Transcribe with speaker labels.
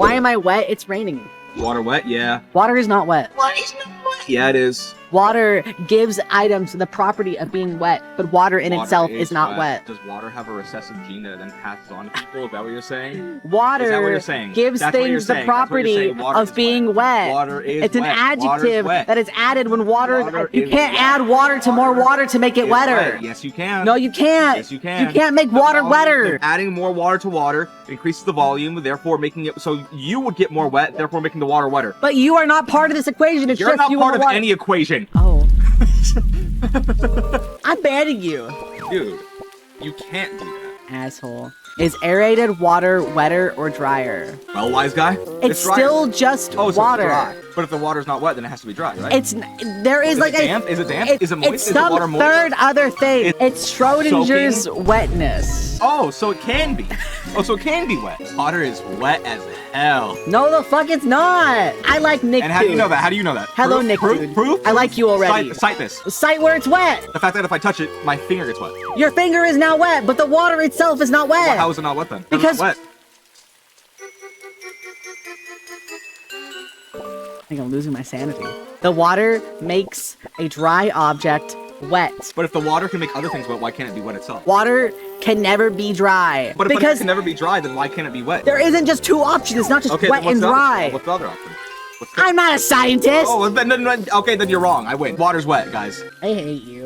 Speaker 1: Why am I wet? It's raining.
Speaker 2: Water wet? Yeah.
Speaker 1: Water is not wet.
Speaker 2: What is not wet? Yeah, it is.
Speaker 1: Water gives items the property of being wet, but water in itself is not wet.
Speaker 2: Does water have a recessive gene that then passes on to people? Is that what you're saying?
Speaker 1: Water
Speaker 2: Is that what you're saying?
Speaker 1: gives
Speaker 2: That's what you're
Speaker 1: things the
Speaker 2: saying. That's what you're
Speaker 1: property
Speaker 2: saying. Water
Speaker 1: of
Speaker 2: is
Speaker 1: being wet.
Speaker 2: Water is
Speaker 1: It's an
Speaker 2: wet.
Speaker 1: adjective
Speaker 2: Water is wet.
Speaker 1: that is added when water.
Speaker 2: Water
Speaker 1: You
Speaker 2: is
Speaker 1: can't
Speaker 2: wet.
Speaker 1: add water to more water to make it
Speaker 2: It's
Speaker 1: wetter.
Speaker 2: wet. Yes, you can.
Speaker 1: No, you can't.
Speaker 2: Yes, you can.
Speaker 1: You can't make water wetter.
Speaker 2: Adding more water to water increases the volume, therefore making it so you would get more wet, therefore making the water wetter.
Speaker 1: But you are not part of this equation. It's
Speaker 2: You're
Speaker 1: just
Speaker 2: not
Speaker 1: you
Speaker 2: part
Speaker 1: and
Speaker 2: of
Speaker 1: water.
Speaker 2: any equation.
Speaker 1: Oh. I'm banning you.
Speaker 2: Dude, you can't do that.
Speaker 1: Asshole. Is aerated water wetter or drier?
Speaker 2: Well, wise guy.
Speaker 1: It's
Speaker 2: drier.
Speaker 1: still just
Speaker 2: so
Speaker 1: water.
Speaker 2: It's dry. But if the water's not wet, then it has to be dry, right?
Speaker 1: There is like
Speaker 2: it damp? Is it damp? Is it moist?
Speaker 1: It's
Speaker 2: Is the
Speaker 1: some
Speaker 2: water moist?
Speaker 1: third other thing. It's Schrodinger's
Speaker 2: soaking?
Speaker 1: wetness.
Speaker 2: Oh, so it can be. Oh, so it can be wet. Water is wet as hell.
Speaker 1: No, the fuck it's not. I like Nick.
Speaker 2: And how do you know that? How do you know that?
Speaker 1: Hello,
Speaker 2: Proof?
Speaker 1: Nick.
Speaker 2: Proof?
Speaker 1: Dude.
Speaker 2: Proof?
Speaker 1: I like you already.
Speaker 2: Cite this.
Speaker 1: Cite where it's wet.
Speaker 2: The fact that if I touch it, my finger gets wet.
Speaker 1: Your finger is now wet, but the water itself is not wet.
Speaker 2: Well, how is it not wet then? How is it
Speaker 1: Because-
Speaker 2: not wet.
Speaker 1: I think I'm losing my sanity. The water makes a dry object wet.
Speaker 2: But if the water can make other things wet, why can't it be wet itself?
Speaker 1: Water can never be dry.
Speaker 2: But if it
Speaker 1: because
Speaker 2: can never be dry, then why can't it be wet?
Speaker 1: there isn't just two options. It's not just
Speaker 2: Okay,
Speaker 1: wet
Speaker 2: then what's
Speaker 1: and
Speaker 2: the other-
Speaker 1: dry.
Speaker 2: What's the other option? What's the-
Speaker 1: I'm not a scientist.
Speaker 2: Oh, well, then, okay, then you're wrong. I win. Water's wet, guys.
Speaker 1: I hate you.